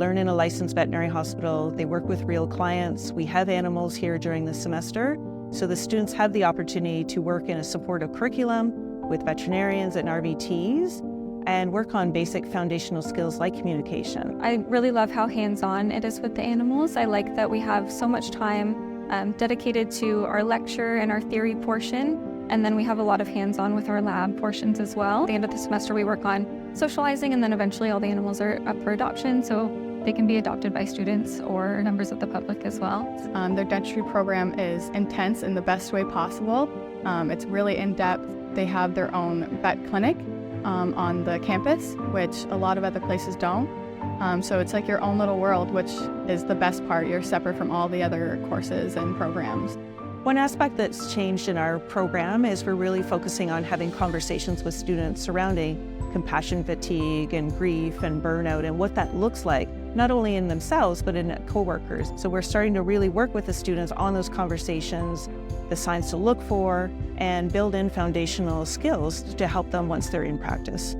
learn in a licensed veterinary hospital. They work with real clients. We have animals here during the semester. So the students have the opportunity to work in a supportive curriculum with veterinarians and RVTs and work on basic foundational skills like communication. I really love how hands-on it is with the animals. I like that we have so much time dedicated to our lecture and our theory portion, and then we have a lot of hands-on with our lab portions as well. At the end of the semester we work on socializing, and then eventually all the animals are up for adoption, so they can be adopted by students or members of the public as well. Their dentistry program is intense in the best way possible. It's really in-depth. They have their own vet clinic on the campus, which a lot of other places don't. So it's like your own little world, which is the best part. You're separate from all the other courses and programs. One aspect that's changed in our program is we're really focusing on having conversations with students surrounding compassion fatigue and grief and burnout and what that looks like, not only in themselves, but in coworkers. So we're starting to really work with the students on those conversations, the signs to look for, and build in foundational skills to help them once they're in practice.